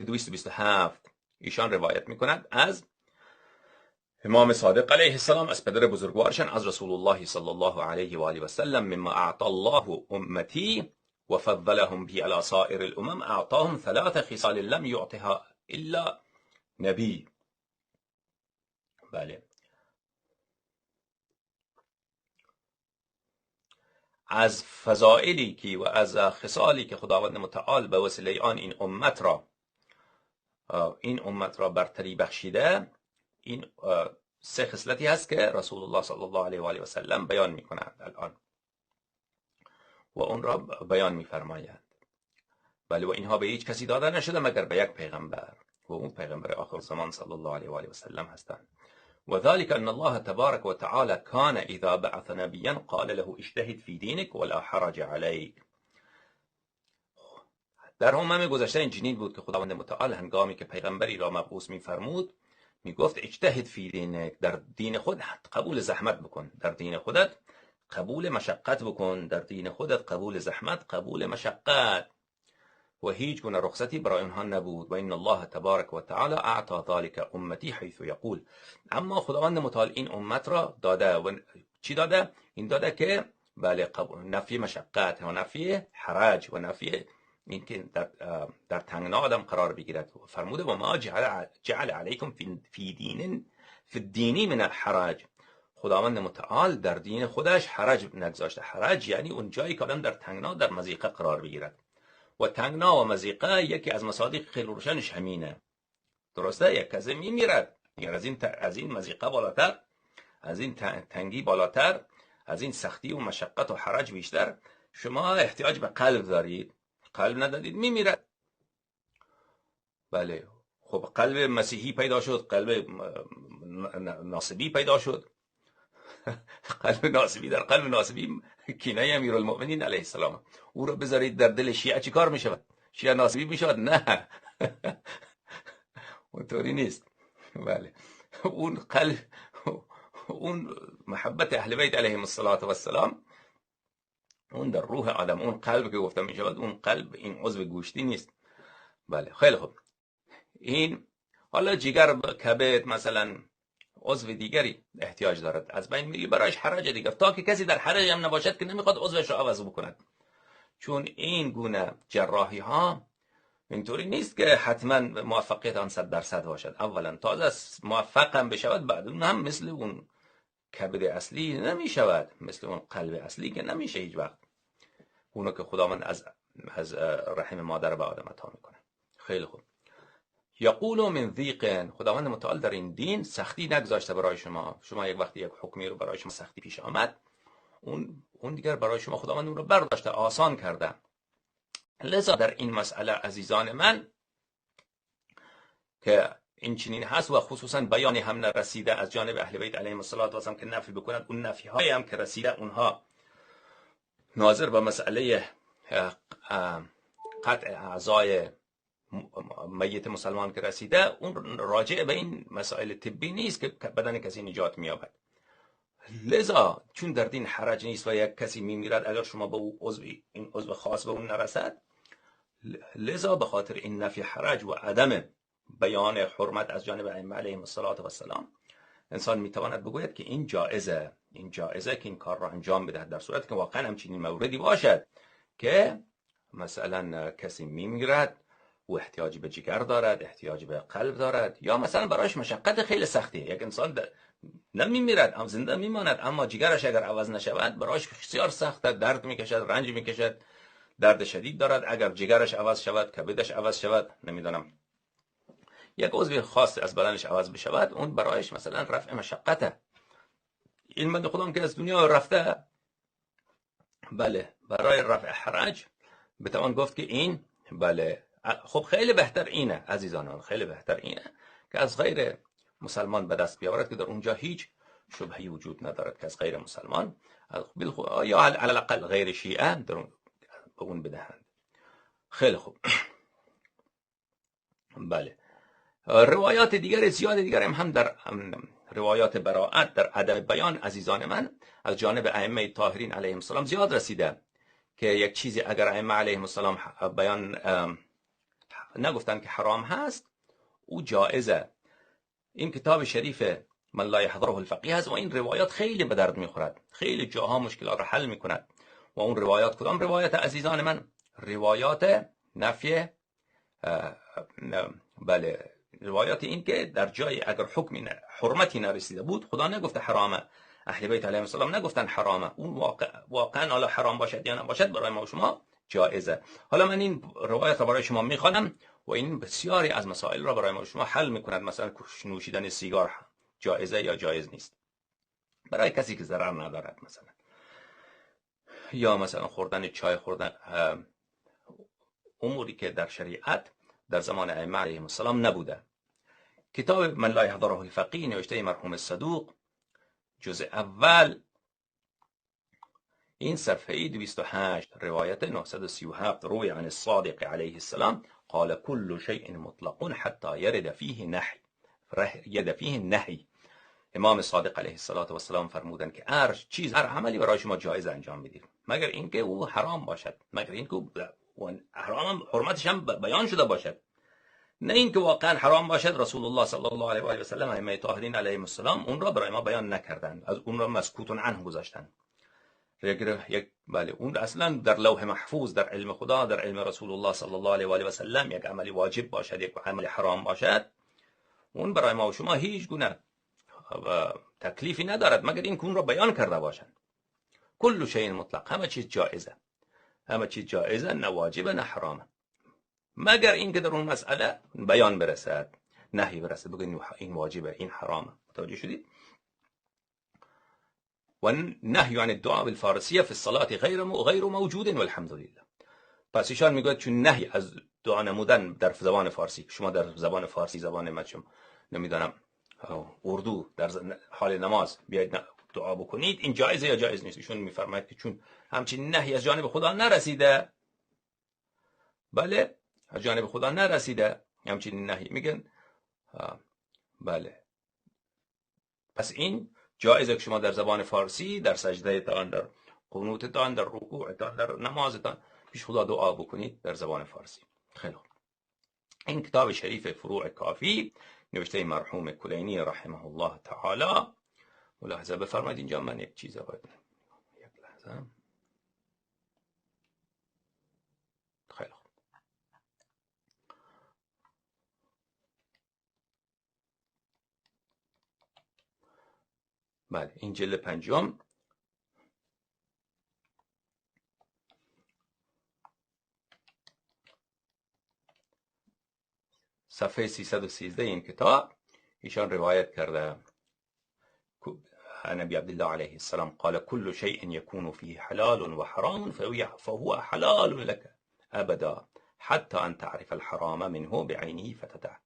227 ایشان روایت میکند از امام صادق علیه السلام از پدر بزرگوارشان از رسول الله صلی الله علیه و آله و سلم مما اعطى الله امتی وفضلهم به على سائر الامم اعطاهم 3 خصال لم يعطها الا نبی. بله، از فضائلی که و از خصالی که خداوند متعال به وسیله آن این امت را برتری بخشیده، این 3 خصلتی هست که رسول الله صلی الله علیه و آله و سلم بیان میکنند الان و اون را بیان میفرمایند. بله، و اینها به هیچ کسی داده نشده مگر به یک پیغمبر و اون پیغمبر آخر زمان صلی الله علیه و آله و سلم هستند. وذلك ان الله تبارك وتعالى كان اذا بعث نبيا قال له اجتهد في دينك ولا حرج عليك. در همه گذشته این چنین بود که خداوند متعال هنگامی که پیغمبری را مبعوث می‌فرمود میگفت اجتهد فی دینک، در دین خود قبول زحمت بکن، در دین خودت قبول مشقت بکن، در دین خودت قبول زحمت، قبول مشقت، و هیچ گونه رخصتی برای آنها نبود. و ان الله تبارک و تعالی اعطى ذلك امتی حیث یقول. اما خداوند متعال این امت را داده و چی داده؟ این داده که بله، نفی مشقت و نفی حرج و نفی این که در تنگنا آدم قرار بگیرد. فرموده و ما جعل علیکم فی الدین من الحرج. خداوند متعال در دین خودش حرج نگذاشته. حرج یعنی اون جایی که آدم در تنگنا در مضیقه قرار بگیرد و تنگنا و مضیقه یکی از مصادیق خیلی روشنش همینه. درسته؟ یک کسی میمیرد از این مضیقه بالاتر، از این تنگی بالاتر، از این سختی و مشقت و حرج بیشتر شما احتیاج به قلب دارید. قلب ندارید میمیرد. بله، خب قلب مسیحی پیدا شد، قلب ناصبی پیدا شد. قلب ناصبی، در قلب ناصبی کینه امیرالمؤمنین علیه السلام، او رو بذارید در دل شیعه چی کار میشود؟ شیعه ناصبی میشود؟ نه. اونطوری نیست. بله، اون قلب، اون محبت اهل بیت علیهم السلام، اون در روح آدم، اون قلب که گفتم میشود، اون قلب این عضو گوشتی نیست. بله، خیلی خوب. این حالا جگر، کبد مثلا عضو دیگری احتیاج دارد، از بین میری برایش حرج دیگر، تا که کسی در حرج هم نباشد که نمیخواد عضوش رو عوض بکند. چون این گونه جراحی ها اینطوری نیست که حتما موفقیت آن 100% باشد. اولا تازه موفق هم بشود، بعد اون هم مثل اون کبد اصلی نمیشود، مثل اون قلب اصلی که نمیشه هیچ وقت، اونو که خداوند از رحم مادر به آدم عطا میکنه. خیلی خوب. یقول من ضیق، خداوند متعال در این دین سختی نگذاشته برای شما. شما یک وقتی یک حکمی رو برای شما سختی پیش آمد، اون دیگر برای شما خداوند اون رو برداشته، آسان کرده. لذا در این مسئله عزیزان من که این چنین هست و خصوصا بیان هم نرسیده از جانب اهل بیت علیهم السلام که نفی بکنند، اون نفی های هم که رسیده اونها ناظر به مسئله قطع اعضای میت مسلمان که رسیده، اون راجع به این مسائل طبی نیست که بدن کسی نجات می‌یابد. لذا چون در دین حرج نیست و یک کسی میمیرد اگر شما به او این عضو خاص به اون نرسد، لذا به خاطر این نفی حرج و عدم بیان حرمت از جانب ائمه علیهم السلام انسان میتواند بگوید که این جایزه که این کار را انجام بدهد، در صورتی که واقعا همچنین موردی باشد که مثلا کسی میمیرد و احتیاج به جگر دارد، احتیاج به قلب دارد، یا مثلا برایش مشقت خیلی سختی، یک انسان نمیمیرد اما زنده میماند، اما جگرش اگر عوض نشود برایش بسیار سخته، درد میکشد، رنج میکشد، درد شدید دارد. اگر جگرش عوض شود، کبدش عوض شود، نمیدونم یک عضو خاص از بدنش عوض بشود، اون برایش مثلا رفع مشقته. این بنده خدا که از دنیا رفته، بله، برای رفع حرج بتوان گفت که این، بله، خب خیلی بهتر اینه عزیزان، خیلی بهتر اینه که از غیر مسلمان به دست بیاورد که در اونجا هیچ شبهی وجود ندارد که از غیر مسلمان یا علی الاقل غیر شیعه در به اون بدهند. خیلی خوب. بله، روایات دیگر زیاد دیگر هم در روایات براءت در ادب بیان عزیزان من از جانب ائمه طاهرین علیهم السلام زیاد رسیده که یک چیزی اگر ائمه علیهم السلام بیان نگفتن که حرام هست، او جایزه. این کتاب شریف من لا یحضره الفقیه هست و این روایات خیلی به درد میخورد، خیلی جاها مشکلات را حل میکند. و اون روایات کدام روایات عزیزان من؟ روایات نفی، بله، روایات این که در جای اگر حکم حرمتی نرسیده بود، خدا نگفته حرامه، اهل بیت علیهم السلام نگفتن حرامه، اون واقعا حالا حرام باشد یا نباشد برای ما و شما جایزه. حالا من این روایت را برای شما میخوانم و این بسیاری از مسائل را برای ما و شما حل میکند. مثلا نوشیدن سیگار جایزه یا جایز نیست برای کسی که ضرر ندارد، مثلا، یا مثلا خوردن چای، خوردن اموری که در شریعت در زمان ائمه علیهم السلام نبوده. کتاب من لا یحضره الفقیه نوشته مرحوم صدوق، جزء اول، این صفحه 208، روایت 937، روی عن الصادق علیه السلام قال كل شيء مطلق حتى يرد فيه نهی. امام صادق علیه السلام فرمودن که هر عملی برای شما جایز انجام میدید مگر اینکه او حرام باشد، مگر اینکه حرام حرمتش هم بیان شده باشد، نه اینکه واقعا حرام باشد. رسول الله صلی الله علیه و آله و سلم ائمه طاهرین علیهم السلام اون را برای ما بیان نکردند، از اون را مسکوت عنه گذاشتند. بله، اون اصلا در لوح محفوظ، در علم خدا، در علم رسول الله صلی الله علیه و آله و سلم یک عملی واجب باشد، یک عملی حرام باشد، اون برای ما و شما هیچ گونه تکلیفی ندارد مگر این که اون را بیان کرده باشند. کل شیء مطلق، همه چیز جایزه، همه چیز جایزه، نه واجبه نه حرامه، مگر این که در اون مسئله بیان برسد، نهی برسد، بگن این واجبه، این حرامه. متوجه شدید؟ و نهی عن الدعاء بالفارسیه فی الصلاه غیر موجود والحمد لله. پس ایشان میگوید چون نهی از دعا نمودن در زبان فارسی، شما در زبان فارسی، زبان مچم نمیدونم اردو، در حال نماز بیاید دعا بکنید، این جایزه یا جایز نیست؟ ایشون میفرماید که چون همچین نهی از جانب خدا نرسیده، بله، از جانب خدا نرسیده همچین نهی، میگن بله، پس این جایزه که شما در زبان فارسی در سجده تان، در قنوت تان، در رکوع تان، در نماز تان پیش خدا دعا بکنید در زبان فارسی. خیلی خوب. این کتاب شریف فروع کافی نوشته مرحوم کلینی رحمه الله تعالی. ملاحظه بفرمایید اینجا من یک چیز باید، یک لحظه. خیلی خوب. بله، این جلد پنجم، صفحه 313 این کتاب، ایشان روایت کرده عن ابي عبد الله عليه السلام قال كل شيء يكون فيه حلال وحرام فهو حلال لك ابدا حتى ان تعرف الحرام منه بعينه فتدعه.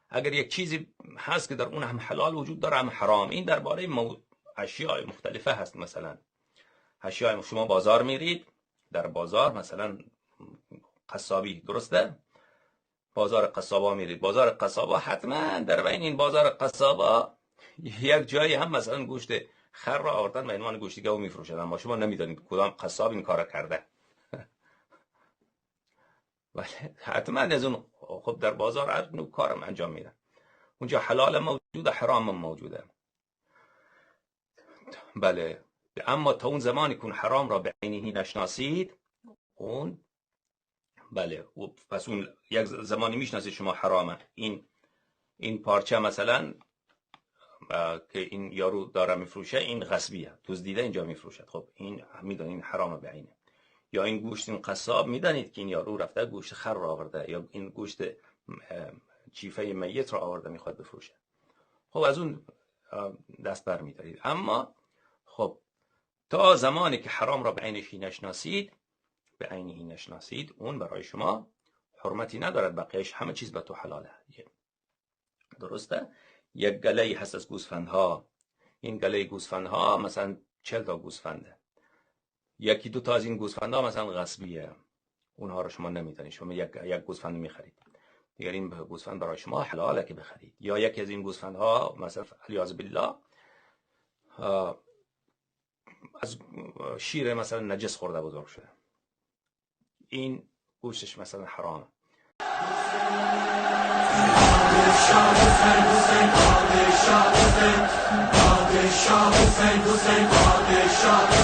اگر یک چیزی هست که در اون هم حلال وجود داره هم حرام، این درباره اشیاء مختلفه هست. مثلا اشیاء، شما بازار میرید، در بازار مثلا قصابی، درسته؟ بازار قصابا میرید، بازار قصابا حتما در بین این بازار قصابا یک جایی هم مثلا گوشت خر را آوردن به عنوان گوشت گاو میفروشن، اما شما نمیدونید کدام قصاب این کارا کرده. ولی حتما از اون، خب در بازار هر نوع کارم انجام میدن، اونجا حلال موجوده، حرام موجوده. بله، اما تا اون زمانی که حرام را به عینی نشناسید، اون بله، پس اون یک زمانی میشناسید شما حرامه، این پارچه مثلا که این یارو داره میفروشه، این غصبیه، دزدیده اینجا میفروشد، خب این میدونید حرامه به عینه. یا این گوشت، این قصاب میدانید که این یارو رفته گوشت خر را آورده، یا این گوشت چیفه میت را آورده میخواد بفروشه، خب از اون دست بر میدارید. اما خب تا زمانی که حرام را به عینی نشناسید، اون برای شما حرمتی ندارد، بقیهش همه چیز به تو حلاله. درسته؟ یک گله هست از گوسفندها، این گله گوسفندها مثلا 40 تا گوسفنده، یکی دو تا از این گوسفندها مثلا غصبیه، اونها رو شما نمیتونید، شما یک گوسفند میخرید، دیگر این گوسفند برای شما حلاله که بخرید. یا یکی از این گوسفندها مثلا علیاذ بالله از شیر مثلا نجس خورده بزرگ شده، این گوشتش مثلا حرامه، پادشاه حسین، پادشاه حسین، حسین پادشاه